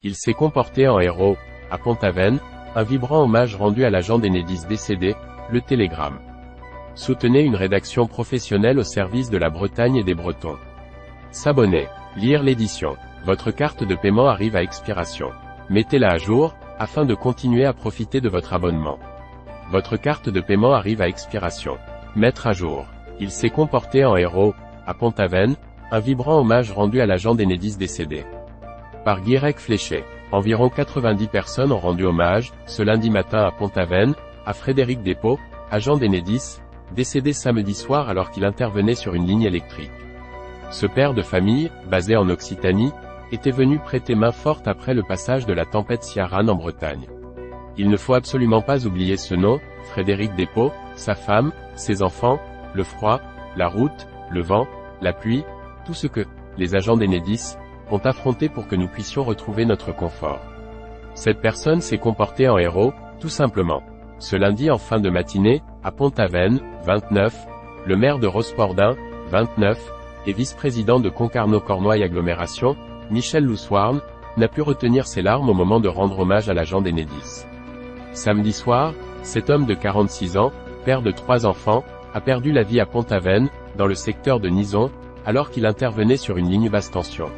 Il s'est comporté en héros, à Pont-Aven, un vibrant hommage rendu à l'agent d'Enedis décédé, Le Télégramme. Soutenez une rédaction professionnelle au service de la Bretagne et des Bretons. S'abonner. Lire l'édition. Votre carte de paiement arrive à expiration. Mettez-la à jour, afin de continuer à profiter de votre abonnement. Votre carte de paiement arrive à expiration. Mettre à jour. Il s'est comporté en héros, à Pont-Aven, un vibrant hommage rendu à l'agent d'Enedis décédé. Par Guirec Fléché. Environ 90 personnes ont rendu hommage, ce lundi matin à Pont-Aven, à Frédéric Despaux, agent d'Enedis, décédé samedi soir alors qu'il intervenait sur une ligne électrique. Ce père de famille, basé en Occitanie, était venu prêter main forte après le passage de la tempête Ciarán en Bretagne. Il ne faut absolument pas oublier ce nom, Frédéric Despaux, sa femme, ses enfants, le froid, la route, le vent, la pluie, tout ce que les agents d'Enedis ont affronté pour que nous puissions retrouver notre confort. Cette personne s'est comportée en héros, tout simplement. Ce lundi en fin de matinée, à Pont-Aven, 29, le maire de Rosporden, 29, et vice-président de Concarneau-Cornouailles Agglomération, Michel Loussoirne, n'a pu retenir ses larmes au moment de rendre hommage à l'agent d'Enedis. Samedi soir, cet homme de 46 ans, père de 3 enfants, a perdu la vie à Pont-Aven, dans le secteur de Nizon, alors qu'il intervenait sur une ligne basse tension.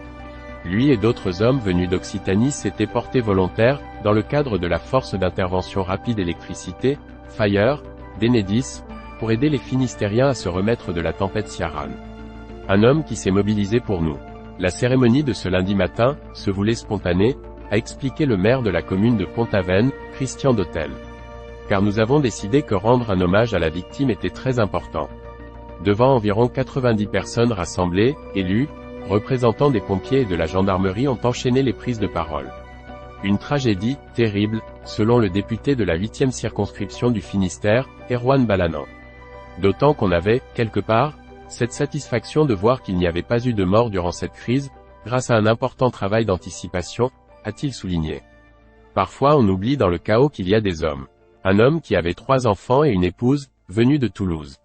Lui et d'autres hommes venus d'Occitanie s'étaient portés volontaires, dans le cadre de la force d'intervention rapide électricité, FIRE, d'Enedis, pour aider les Finistériens à se remettre de la tempête Ciarán. Un homme qui s'est mobilisé pour nous. La cérémonie de ce lundi matin, se voulait spontanée, a expliqué le maire de la commune de Pont-Aven, Christian Dautel. Car nous avons décidé que rendre un hommage à la victime était très important. Devant environ 90 personnes rassemblées, élus, représentants des pompiers et de la gendarmerie ont enchaîné les prises de parole. Une tragédie, terrible, selon le député de la 8e circonscription du Finistère, Erwan Balanan. D'autant qu'on avait, quelque part, cette satisfaction de voir qu'il n'y avait pas eu de mort durant cette crise, grâce à un important travail d'anticipation, a-t-il souligné. Parfois on oublie dans le chaos qu'il y a des hommes. Un homme qui avait 3 enfants et une épouse, venue de Toulouse.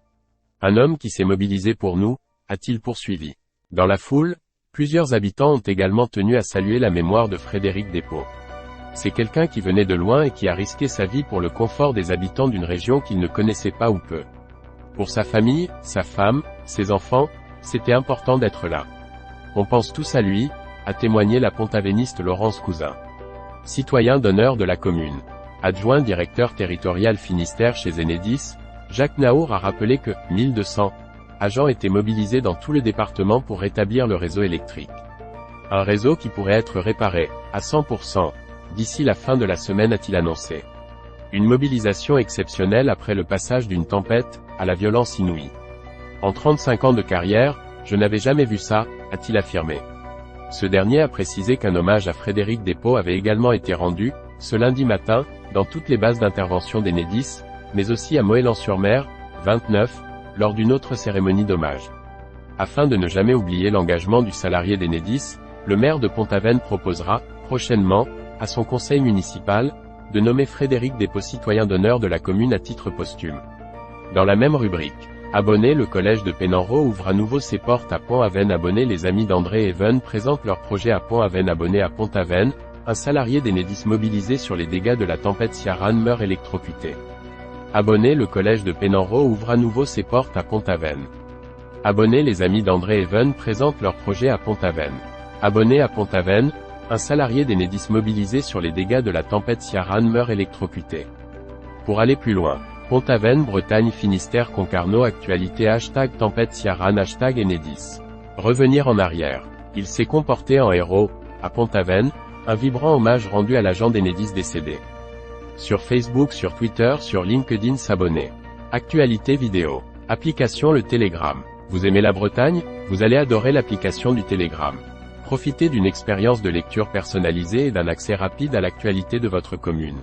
Un homme qui s'est mobilisé pour nous, a-t-il poursuivi. Dans la foule, plusieurs habitants ont également tenu à saluer la mémoire de Frédéric Despaux. C'est quelqu'un qui venait de loin et qui a risqué sa vie pour le confort des habitants d'une région qu'il ne connaissait pas ou peu. Pour sa famille, sa femme, ses enfants, c'était important d'être là. On pense tous à lui, a témoigné la pont-avéniste Laurence Cousin. Citoyen d'honneur de la commune. Adjoint directeur territorial Finistère chez Enedis, Jacques Naour a rappelé que 1200 agents étaient mobilisés dans tout le département pour rétablir le réseau électrique. Un réseau qui pourrait être réparé, à 100%, d'ici la fin de la semaine a-t-il annoncé. Une mobilisation exceptionnelle après le passage d'une tempête, à la violence inouïe. En 35 ans de carrière, je n'avais jamais vu ça, a-t-il affirmé. Ce dernier a précisé qu'un hommage à Frédéric Despaux avait également été rendu, ce lundi matin, dans toutes les bases d'intervention d'Enedis, mais aussi à Moëlan-sur-Mer, 29, lors d'une autre cérémonie d'hommage. Afin de ne jamais oublier l'engagement du salarié d'Enedis, le maire de Pont-Aven proposera, prochainement, à son conseil municipal, de nommer Frédéric Despaux citoyen d'honneur de la commune à titre posthume. Dans la même rubrique, abonnés, le collège de Pénenro ouvre à nouveau ses portes à Pont-Aven. Abonnés, les amis d'André Even présentent leur projet à Pont-Aven. Abonnés à Pont-Aven, un salarié d'Enedis mobilisé sur les dégâts de la tempête Ciarán meurt électrocuté. Abonnés, le collège de Pénenro ouvre à nouveau ses portes à Pont-Aven. Abonnés, les amis d'André Even présentent leur projet à Pont-Aven. Abonnés à Pont-Aven, un salarié d'Enedis mobilisé sur les dégâts de la tempête Ciarán meurt électrocuté. Pour aller plus loin, Pont-Aven, Bretagne, Finistère, Concarneau, actualité #tempête Ciarán #Enedis. Revenir en arrière. Il s'est comporté en héros, à Pont-Aven, un vibrant hommage rendu à l'agent d'Enedis décédé. Sur Facebook, sur Twitter, sur LinkedIn. S'abonner. Actualité vidéo. Application Le Télégramme. Vous aimez la Bretagne? Vous allez adorer l'application du Télégramme. Profitez d'une expérience de lecture personnalisée et d'un accès rapide à l'actualité de votre commune.